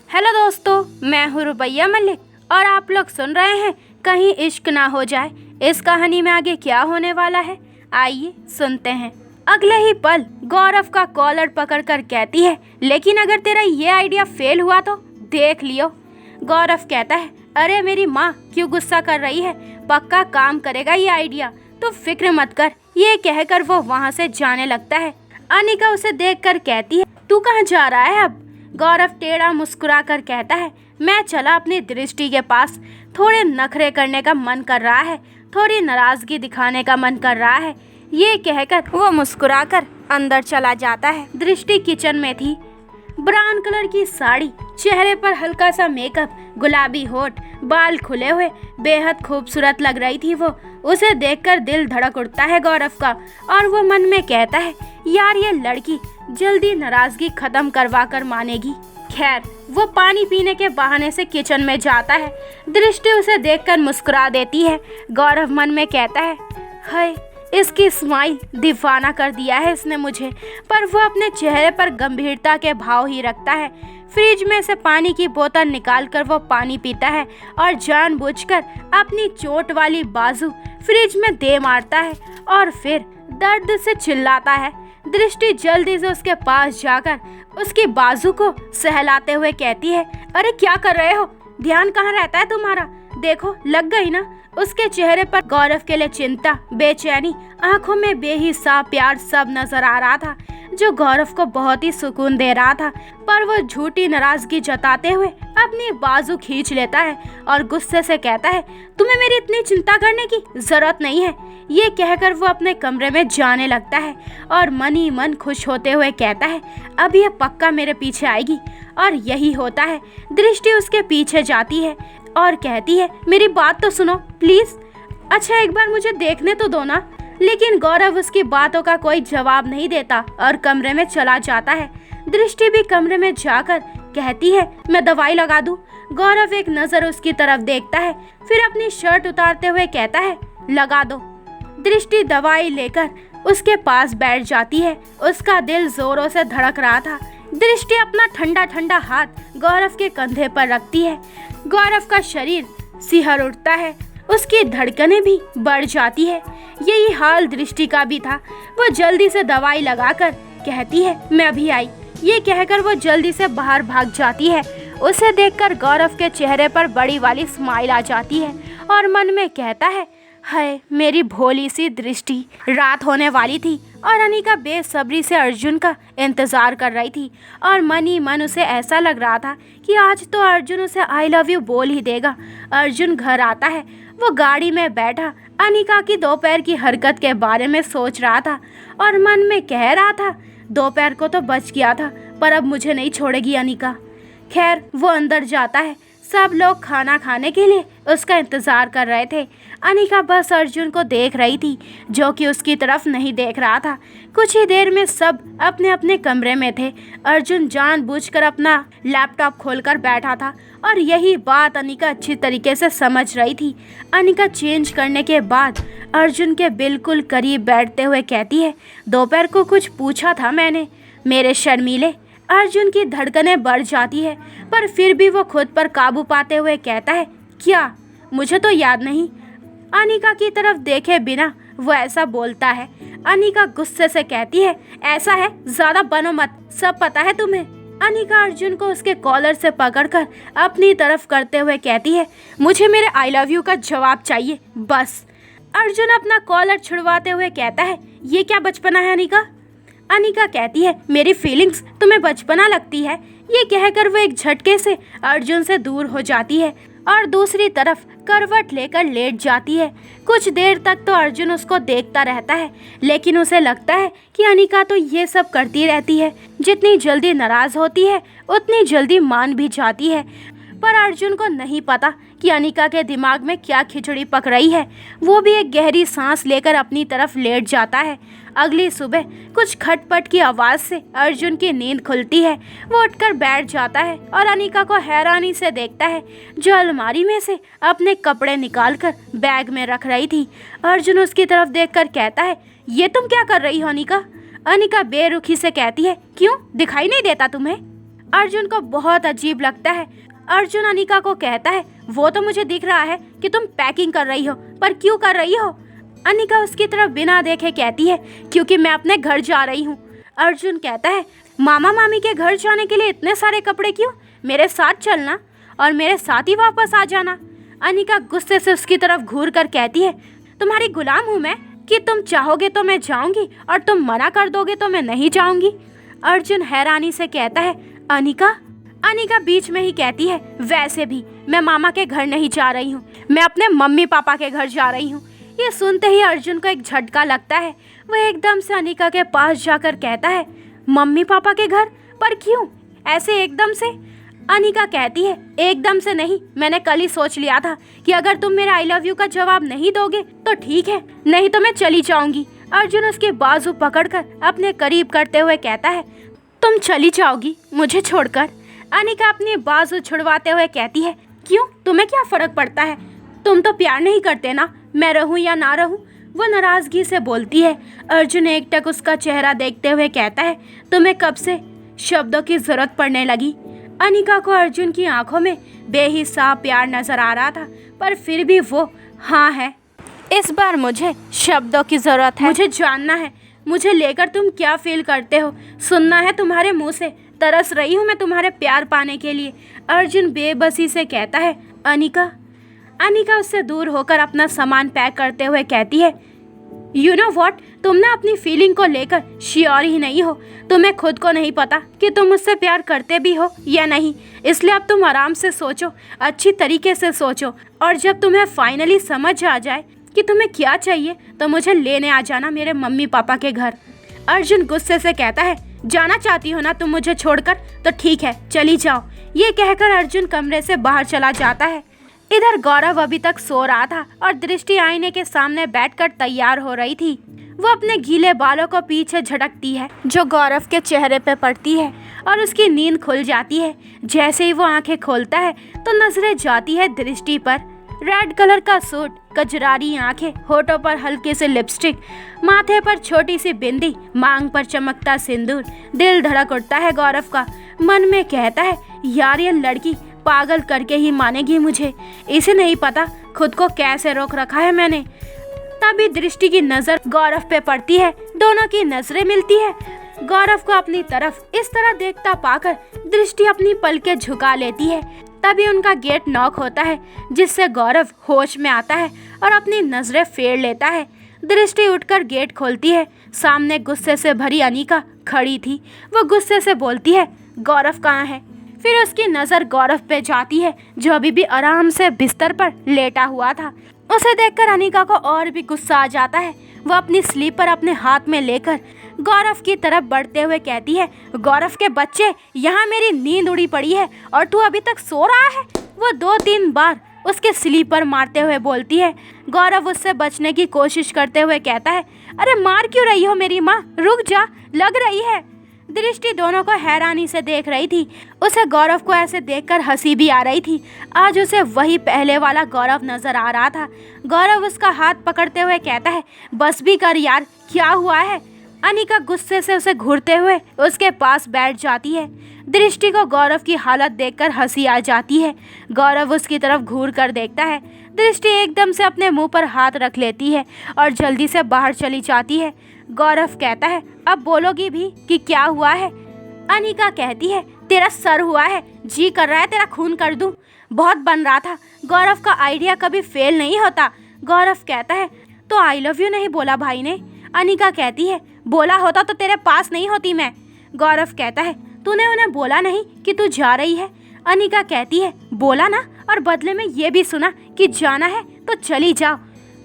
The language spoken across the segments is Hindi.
हेलो दोस्तों, मैं हूँ रुबैया मलिक और आप लोग सुन रहे हैं कहीं इश्क ना हो जाए। इस कहानी में आगे क्या होने वाला है, आइए सुनते हैं। अगले ही पल गौरव का कॉलर पकड़कर कहती है, लेकिन अगर तेरा ये आइडिया फेल हुआ तो देख लियो। गौरव कहता है, अरे मेरी माँ क्यों गुस्सा कर रही है, पक्का काम करेगा ये आइडिया, तो फिक्र मत कर। ये कहकर वो वहाँ से जाने लगता है। अनिका उसे देखकर कहती है, तू कहाँ जा रहा है अब? गौरव टेढ़ा मुस्कुरा कर कहता है, मैं चला अपनी दृष्टि के पास। थोड़े नखरे करने का मन कर रहा है, थोड़ी नाराजगी दिखाने का मन कर रहा है। ये कहकर वो मुस्कुराकर अंदर चला जाता है। दृष्टि किचन में थी। ब्राउन कलर की साड़ी, चेहरे पर हल्का सा मेकअप, गुलाबी होठ, बाल खुले हुए, बेहद खूबसूरत लग रही थी वो। उसे देखकर दिल धड़क उठता है गौरव का और वो मन में कहता है, यार ये लड़की जल्दी नाराजगी खत्म करवा कर मानेगी। खैर, वो पानी पीने के बहाने से किचन में जाता है। दृष्टि उसे देखकर मुस्कुरा देती है। गौरव मन में कहता है, हाय इसकी स्माइल दीवाना कर दिया है इसने मुझे। पर वो अपने चेहरे पर गंभीरता के भाव ही रखता है। फ्रिज में से पानी की बोतल निकालकर वो पानी पीता है और जानबूझकर अपनी चोट वाली बाजू फ्रिज में दे मारता है और फिर दर्द से चिल्लाता है। दृष्टि जल्दी से उसके पास जाकर उसकी बाजू को सहलाते हुए कहती है, अरे क्या कर रहे हो, ध्यान कहाँ रहता है तुम्हारा? देखो लग गई ना। उसके चेहरे पर गौरव के लिए चिंता, बेचैनी, आंखों में बेहिसाब प्यार सब नजर आ रहा था, जो गौरव को बहुत ही सुकून दे रहा था। पर वो झूठी नाराजगी जताते हुए अपनी बाजू खींच लेता है और गुस्से से कहता है, तुम्हें मेरी इतनी चिंता करने की जरूरत नहीं है। ये कहकर वो अपने कमरे में जाने लगता है और मन ही मन खुश होते हुए कहता है, अब ये पक्का मेरे पीछे आएगी। और यही होता है। दृष्टि उसके पीछे जाती है और कहती है, मेरी बात तो सुनो प्लीज। अच्छा एक बार मुझे देखने तो दो ना। लेकिन गौरव उसकी बातों का कोई जवाब नहीं देता और कमरे में चला जाता है। दृष्टि भी कमरे में जाकर कहती है, मैं दवाई लगा दूं? गौरव एक नजर उसकी तरफ देखता है, फिर अपनी शर्ट उतारते हुए कहता है, लगा दो। दृष्टि दवाई लेकर उसके पास बैठ जाती है। उसका दिल जोरों से धड़क रहा था। दृष्टि अपना ठंडा ठंडा हाथ गौरव के कंधे पर रखती है। गौरव का शरीर सिहर उठता है, उसकी धड़कनें भी बढ़ जाती है। यही हाल दृष्टि का भी था। वो जल्दी से दवाई लगाकर कहती है, मैं अभी आई। ये कहकर वो जल्दी से बाहर भाग जाती है। उसे देखकर गौरव के चेहरे पर बड़ी वाली स्माइल आ जाती है और मन में कहता है, हाय मेरी भोली सी दृष्टि। रात होने वाली थी और अनिका बेसब्री से अर्जुन का इंतजार कर रही थी और मन ही मन उसे ऐसा लग रहा था कि आज तो अर्जुन उसे आई लव यू बोल ही देगा। अर्जुन घर आता है। वो गाड़ी में बैठा अनिका की दोपहर की हरकत के बारे में सोच रहा था और मन में कह रहा था, दोपहर को तो बच गया था, पर अब मुझे नहीं छोड़ेगी अनिका। खैर वो अंदर जाता है। सब लोग खाना खाने के लिए उसका इंतज़ार कर रहे थे। अनिका बस अर्जुन को देख रही थी, जो कि उसकी तरफ नहीं देख रहा था। कुछ ही देर में सब अपने अपने कमरे में थे। अर्जुन जानबूझकर अपना लैपटॉप खोलकर बैठा था और यही बात अनिका अच्छी तरीके से समझ रही थी। अनिका चेंज करने के बाद अर्जुन के बिल्कुल करीब बैठते हुए कहती है, दोपहर को कुछ पूछा था मैंने, मेरे शर्मीले। अर्जुन की धड़कनें बढ़ जाती है, पर फिर भी वो खुद पर काबू पाते हुए कहता है, क्या? मुझे तो याद नहीं। अनिका की तरफ देखे बिना वो ऐसा बोलता है। अनिका गुस्से से कहती है, ऐसा है, ज्यादा बनो मत, सब पता है तुम्हें। अनिका अर्जुन को उसके कॉलर से पकड़कर अपनी तरफ करते हुए कहती है, मुझे मेरे आई लव यू का जवाब चाहिए बस। अर्जुन अपना कॉलर छुड़वाते हुए कहता है, ये क्या बचपना है अनिका? अनिका कहती है, मेरी फीलिंग्स तुम्हें बचपना लगती है। ये कहकर वो एक झटके से अर्जुन से दूर हो जाती है और दूसरी तरफ करवट लेकर लेट जाती है। कुछ देर तक तो अर्जुन उसको देखता रहता है, लेकिन उसे लगता है कि अनिका तो ये सब करती रहती है। जितनी जल्दी नाराज होती है उतनी जल्दी मान भी जाती है। पर अर्जुन को नहीं पता कि अनिका के दिमाग में क्या खिचड़ी पक रही है। वो भी एक गहरी सांस लेकर अपनी तरफ लेट जाता है। अगली सुबह कुछ खटपट की आवाज़ से अर्जुन की नींद खुलती है। वो उठकर बैठ जाता है और अनिका को हैरानी से देखता है, जो अलमारी में से अपने कपड़े निकालकर बैग में रख रही थी। अर्जुन उसकी तरफ देखकर कहता है, ये तुम क्या कर रही हो अनिका? अनिका बेरुखी से कहती है, क्यों, दिखाई नहीं देता तुम्हें? अर्जुन को बहुत अजीब लगता है। अर्जुन अनिका को कहता है, वो तो मुझे दिख रहा है कि तुम पैकिंग कर रही हो, पर क्यों कर रही हो? अनिका उसकी तरफ बिना देखे कहती है, क्योंकि मैं अपने घर जा रही हूँ। अर्जुन कहता है, मामा मामी के घर जाने के लिए इतने सारे कपड़े क्यों? मेरे साथ चलना और मेरे साथ ही वापस आ जाना। अनिका गुस्से से उसकी तरफ घूर कर कहती है, तुम्हारी गुलाम हूँ मैं कि तुम चाहोगे तो मैं जाऊंगी और तुम मना कर दोगे तो मैं नहीं जाऊंगी। अर्जुन हैरानी से कहता है, अनिका? अनिका बीच में ही कहती है, वैसे भी मैं मामा के घर नहीं जा रही हूँ, मैं अपने मम्मी पापा के घर जा रही हूँ। ये सुनते ही अर्जुन को एक झटका लगता है। वह एकदम से अनिका के पास जाकर कहता है, मम्मी पापा के घर? पर क्यों ऐसे एकदम से? अनिका कहती है, एकदम से नहीं, मैंने कल ही सोच लिया था कि अगर तुम मेरे आई लव यू का जवाब नहीं दोगे तो ठीक है, नहीं तो मैं चली जाऊंगी। अर्जुन उसके बाजू पकड़कर अपने करीब करते हुए कहता है, तुम चली जाओगी मुझे छोड़कर? अनिका अपनी बाजू छुड़वाते हुए कहती है, क्यों, तुम्हें क्या फर्क पड़ता है? तुम तो प्यार नहीं करते ना, मैं रहूं या ना रहूं? वो नाराजगी से बोलती है। अर्जुन एकटक उसका चेहरा देखते हुए कहता है, तुम्हें कब से शब्दों की जरूरत पड़ने लगी? अनिका को अर्जुन की आंखों में बेहिसाब प्यार नजर आ रहा था, पर फिर भी वो हाँ है, इस बार मुझे शब्दों की जरूरत है। मुझे जानना है मुझे लेकर तुम क्या फील करते हो, सुनना है तुम्हारे मुंह से। तरस रही हूँ मैं तुम्हारे प्यार पाने के लिए। अर्जुन बेबसी से कहता है, अनिका। अनिका उससे दूर होकर अपना सामान पैक करते हुए कहती है, यू नो वॉट, तुम ना अपनी फीलिंग को लेकर श्योर ही नहीं हो। तुम्हें खुद को नहीं पता कि तुम मुझसे प्यार करते भी हो या नहीं, इसलिए अब तुम आराम से सोचो, अच्छी तरीके से सोचो, और जब तुम्हें फाइनली समझ आ जाए कि तुम्हें क्या चाहिए तो मुझे लेने आ जाना मेरे मम्मी पापा के घर। अर्जुन गुस्से से कहता है, जाना चाहती हो ना तुम मुझे छोड़कर, तो ठीक है चली जाओ। ये कहकर अर्जुन कमरे से बाहर चला जाता है। इधर गौरव अभी तक सो रहा था और दृष्टि आईने के सामने बैठकर तैयार हो रही थी। वो अपने गीले बालों को पीछे झटकती है जो गौरव के चेहरे पे पड़ती है और उसकी नींद खुल जाती है। जैसे ही वो आंखें खोलता है तो नजरें जाती है दृष्टि पर। रेड कलर का सूट, कजरारी आंखें, होठों पर हल्की सी लिपस्टिक, माथे पर छोटी सी बिंदी, मांग पर चमकता सिंदूर। दिल धड़क उठता है गौरव का। मन में कहता है, यार ये लड़की पागल करके ही मानेगी मुझे, इसे नहीं पता खुद को कैसे रोक रखा है मैंने। तभी दृष्टि की नजर गौरव पे पड़ती है, दोनों की नजरें मिलती है। गौरव को अपनी तरफ इस तरह देखता पाकर दृष्टि अपनी पलकें झुका लेती है। तभी उनका गेट नॉक होता है, जिससे गौरव होश में आता है और अपनी नजरें फेर लेता है। दृष्टि उठकर गेट खोलती है। सामने गुस्से से भरी अनिका खड़ी थी। वो गुस्से से बोलती है, गौरव कहाँ है? फिर उसकी नज़र गौरव पे जाती है जो अभी भी आराम से बिस्तर पर लेटा हुआ था। उसे देखकर अनिका को और भी गुस्सा आ जाता है। वो अपनी स्लीपर अपने हाथ में लेकर गौरव की तरफ बढ़ते हुए कहती है, गौरव के बच्चे, यहाँ मेरी नींद उड़ी पड़ी है और तू अभी तक सो रहा है? वो 2-3 बार उसके स्लीपर मारते हुए बोलती है। गौरव उससे बचने की कोशिश करते हुए कहता है, अरे मार क्यों रही हो मेरी माँ, रुक जा, लग रही है। दृष्टि दोनों को हैरानी से देख रही थी। उसे गौरव को ऐसे देखकर हंसी भी आ रही थी। आज उसे वही पहले वाला गौरव नजर आ रहा था। गौरव उसका हाथ पकड़ते हुए कहता है, बस भी कर यार, क्या हुआ है? अनिका गुस्से से उसे घूरते हुए उसके पास बैठ जाती है। दृष्टि को गौरव की हालत देखकर हंसी आ जाती है। गौरव उसकी तरफ घूर कर देखता है। दृष्टि एकदम से अपने मुंह पर हाथ रख लेती है और जल्दी से बाहर चली जाती है। गौरव कहता है, अब बोलोगी भी कि क्या हुआ है? अनिका कहती है, तेरा सर हुआ है, जी कर रहा है तेरा खून कर दूं। बहुत बन रहा था, गौरव का आइडिया कभी फेल नहीं होता। गौरव कहता है, तो आई लव यू नहीं बोला भाई ने? अनिका कहती है, बोला होता तो तेरे पास नहीं होती मैं। गौरव कहता है, तूने उन्हें बोला नहीं कि तू जा रही है? अनिका कहती है, बोला ना, और बदले में ये भी सुना कि जाना है तो चली जाओ।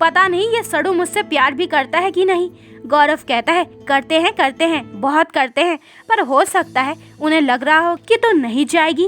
पता नहीं ये सड़ू मुझसे प्यार भी करता है कि नहीं। गौरव कहता है, करते हैं, बहुत करते हैं, पर हो सकता है उन्हें लग रहा हो कि तू नहीं जाएगी।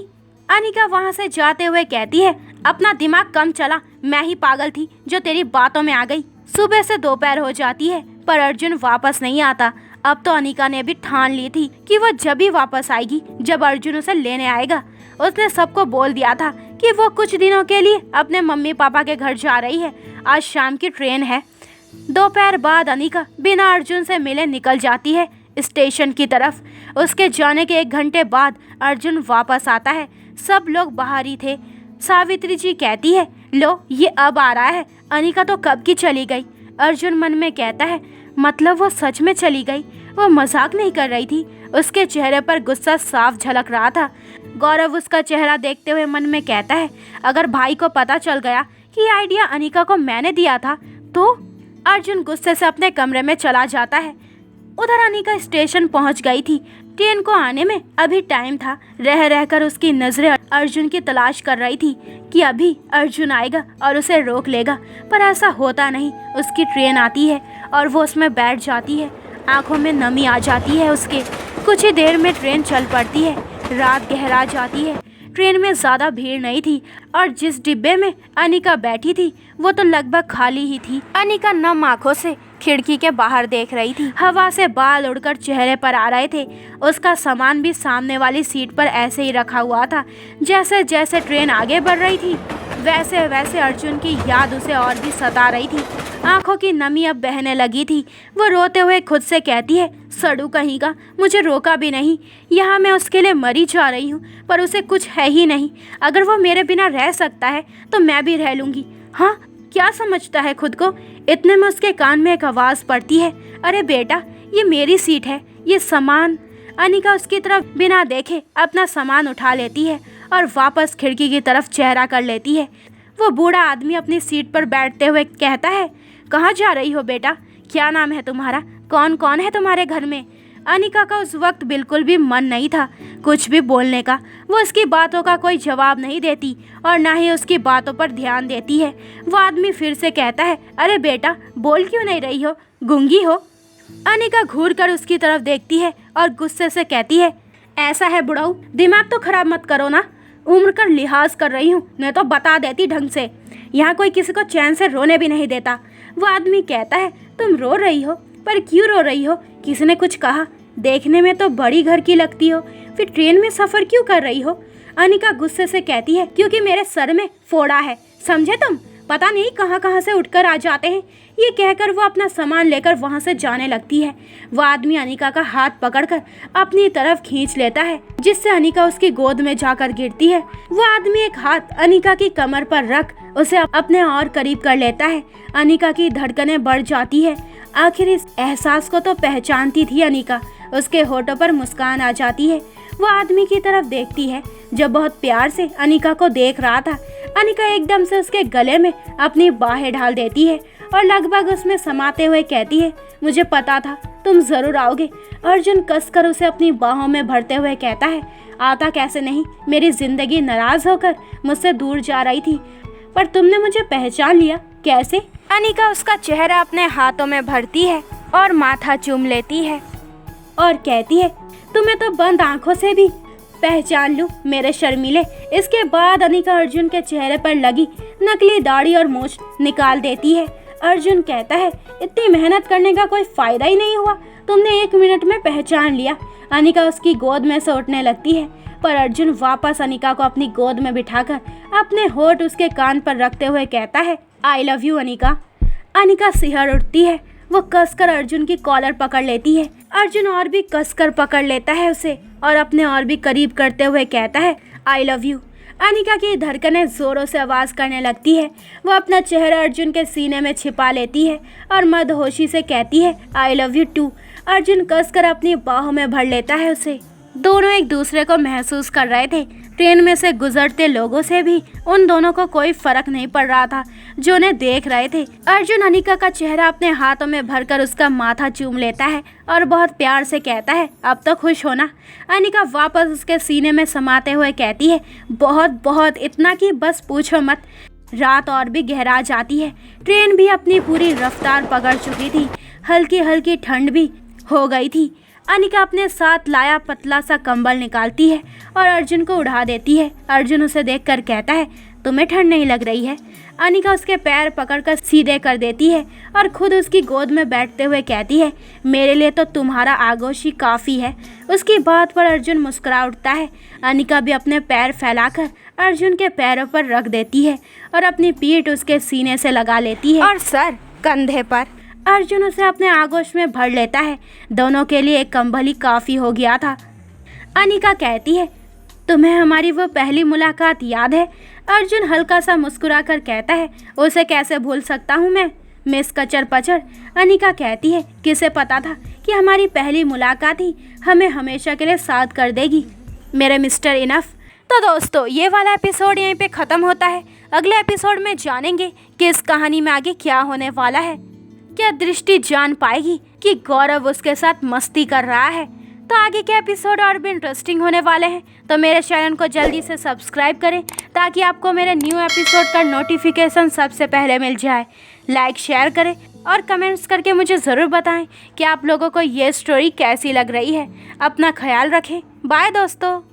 अनिका वहाँ से जाते हुए कहती है, अपना दिमाग कम चला, मैं ही पागल थी जो तेरी बातों में आ गई। सुबह से दोपहर हो जाती है पर अर्जुन वापस नहीं आता। अब तो अनिका ने भी ठान ली थी कि वो जब भी वापस आएगी जब अर्जुन उसे लेने आएगा। उसने सबको बोल दिया था कि वो कुछ दिनों के लिए अपने मम्मी पापा के घर जा रही है। आज शाम की ट्रेन है। दोपहर बाद अनिका बिना अर्जुन से मिले निकल जाती है। स्टेशन की तरफ। उसके जाने के 1 घंटे बाद अर्जुन वापस आता है। सब लोग बाहर ही थे। सावित्री जी कहती है, लो ये अब आ रहा है, अनिका तो कब की चली गई। अर्जुन मन में कहता है, मतलब वो सच में चली गई, वो मजाक नहीं कर रही थी। उसके चेहरे पर गुस्सा साफ झलक रहा था। गौरव उसका चेहरा देखते हुए मन में कहता है, अगर भाई को पता चल गया कि आइडिया अनिका को मैंने दिया था तो। अर्जुन गुस्से से अपने कमरे में चला जाता है। उधर अनिका स्टेशन पहुंच गई थी। ट्रेन को आने में अभी टाइम था। रह रहकर उसकी नजरें अर्जुन की तलाश कर रही थी कि अभी अर्जुन आएगा और उसे रोक लेगा, पर ऐसा होता नहीं। उसकी ट्रेन आती है और वो उसमें बैठ जाती है। आंखों में नमी आ जाती है उसके। कुछ ही देर में ट्रेन चल पड़ती है। रात गहरा जाती है। ट्रेन में ज़्यादा भीड़ नहीं थी और जिस डिब्बे में अनिका बैठी थी वो तो लगभग खाली ही थी। अनिका नम आंखों से खिड़की के बाहर देख रही थी। हवा से बाल उड़कर चेहरे पर आ रहे थे। उसका सामान भी सामने वाली सीट पर ऐसे ही रखा हुआ था। जैसे जैसे ट्रेन आगे बढ़ रही थी वैसे वैसे अर्जुन की याद उसे और भी सता रही थी। आंखों की नमी अब बहने लगी थी। वो रोते हुए खुद से कहती है, सड़ू कहीं का, मुझे रोका भी नहीं। यहाँ मैं उसके लिए मरी जा रही हूँ, पर उसे कुछ है ही नहीं। अगर वो मेरे बिना रह सकता है तो मैं भी रह लूँगी। हाँ, क्या समझता है खुद को। इतने में उसके कान में एक आवाज़ पड़ती है, अरे बेटा, ये मेरी सीट है, ये सामान। अनिका उसकी तरफ बिना देखे अपना सामान उठा लेती है और वापस खिड़की की तरफ चेहरा कर लेती है। वो बूढ़ा आदमी अपनी सीट पर बैठते हुए कहता है, कहाँ जा रही हो बेटा, क्या नाम है तुम्हारा, कौन कौन है तुम्हारे घर में। अनिका का उस वक्त बिल्कुल भी मन नहीं था कुछ भी बोलने का। वो उसकी बातों का कोई जवाब नहीं देती और ना ही उसकी बातों पर ध्यान देती है। वो आदमी फिर से कहता है, अरे बेटा, बोल क्यों नहीं रही हो, गूंगी हो। अनिका घूर कर उसकी तरफ देखती है और गुस्से से कहती है, ऐसा है बुढ़ाऊ, दिमाग तो खराब मत करो ना, उम्र का लिहाज कर रही हूँ, मैं तो बता देती ढंग से। यहाँ कोई किसी को चैन से रोने भी नहीं देता। वो आदमी कहता है, तुम रो रही हो, पर क्यों रो रही हो, किसी ने कुछ कहा? देखने में तो बड़ी घर की लगती हो, फिर ट्रेन में सफ़र क्यों कर रही हो? अनिका गुस्से से कहती है, क्योंकि मेरे सर में फोड़ा है, समझे तुम, पता नहीं कहाँ कहाँ से उठकर आ जाते हैं। ये कहकर वो अपना सामान लेकर वहाँ से जाने लगती है। वो आदमी अनिका का हाथ पकड़कर अपनी तरफ खींच लेता है, जिससे अनिका उसकी गोद में जाकर गिरती है। वो आदमी एक हाथ अनिका की कमर पर रख उसे अपने और करीब कर लेता है। अनिका की धड़कनें बढ़ जाती है। आखिर इस एहसास को तो पहचानती थी अनिका। उसके होठों पर मुस्कान आ जाती है। वो आदमी की तरफ देखती है जो बहुत प्यार से अनिका को देख रहा था। अनिका एकदम से उसके गले में अपनी बाहें डाल देती है और लगभग उसमें समाते हुए कहती है, मुझे पता था तुम जरूर आओगे। अर्जुन कसकर उसे अपनी बाहों में भरते हुए कहता है, आता कैसे नहीं, मेरी जिंदगी नाराज होकर मुझसे दूर जा रही थी, पर तुमने मुझे पहचान लिया, कैसे? अनिका उसका चेहरा अपने हाथों में भरती है और माथा चूम लेती है और कहती है, तुम्हें तो बंद आंखों से भी पहचान लूं मेरे शर्मीले। इसके बाद अनिका अर्जुन के चेहरे पर लगी नकली दाढ़ी और मूंछ निकाल देती है। अर्जुन कहता है, इतनी मेहनत करने का कोई फायदा ही नहीं हुआ, तुमने 1 मिनट में पहचान लिया। अनिका उसकी गोद में से उठने लगती है, पर अर्जुन वापस अनिका को अपनी गोद में बिठाकर अपने होठ उसके कान पर रखते हुए कहता है, I love you Anika. Anika सिहर उठती है। वो कसकर अर्जुन की कॉलर पकड़ लेती है। अर्जुन और भी कसकर पकड़ लेता है उसे और अपने और भी करीब करते हुए कहता है, आई लव यू। अनिका की धड़कनें जोरों से आवाज़ करने लगती है। वो अपना चेहरा अर्जुन के सीने में छिपा लेती है और मदहोशी से कहती है, I love you too. Arjun कसकर अपनी बाहों में भर लेता है उसे। दोनों एक दूसरे को महसूस कर रहे थे। ट्रेन में से गुजरते लोगों से भी उन दोनों को कोई फर्क नहीं पड़ रहा था जो उन्हें देख रहे थे। अर्जुन अनिका का चेहरा अपने हाथों में भरकर उसका माथा चूम लेता है और बहुत प्यार से कहता है, अब तो खुश हो ना? अनिका वापस उसके सीने में समाते हुए कहती है, बहुत बहुत, इतना कि बस पूछो मत। रात और भी गहरा जाती है। ट्रेन भी अपनी पूरी रफ्तार पकड़ चुकी थी। हल्की हल्की ठंड भी हो गई थी। अनिका अपने साथ लाया पतला सा कंबल निकालती है और अर्जुन को उड़ा देती है। अर्जुन उसे देखकर कहता है, तुम्हें ठंड नहीं लग रही है? अनिका उसके पैर पकड़कर सीधे कर देती है और खुद उसकी गोद में बैठते हुए कहती है, मेरे लिए तो तुम्हारा आगोश ही काफ़ी है। उसकी बात पर अर्जुन मुस्कुरा उठता है। अनिका भी अपने पैर फैलाकर अर्जुन के पैरों पर रख देती है और अपनी पीठ उसके सीने से लगा लेती है और सर कंधे पर। अर्जुन उसे अपने आगोश में भर लेता है। दोनों के लिए एक कंबल ही काफ़ी हो गया था। अनिका कहती है, तुम्हें हमारी वो पहली मुलाकात याद है? अर्जुन हल्का सा मुस्कुराकर कहता है, उसे कैसे भूल सकता हूँ मैं, मिस कचर पचर। अनिका कहती है, किसे पता था कि हमारी पहली मुलाकात ही हमें हमेशा के लिए साथ कर देगी, मेरे मिस्टर इनफ। तो दोस्तों, ये वाला एपिसोड यहीं पे ख़त्म होता है। अगले एपिसोड में जानेंगे कि इस कहानी में आगे क्या होने वाला है। क्या दृष्टि जान पाएगी कि गौरव उसके साथ मस्ती कर रहा है? तो आगे के एपिसोड और भी इंटरेस्टिंग होने वाले हैं। तो मेरे चैनल को जल्दी से सब्सक्राइब करें ताकि आपको मेरे न्यू एपिसोड का नोटिफिकेशन सबसे पहले मिल जाए। लाइक शेयर करें और कमेंट्स करके मुझे ज़रूर बताएं कि आप लोगों को ये स्टोरी कैसी लग रही है। अपना ख्याल रखें। बाय दोस्तों।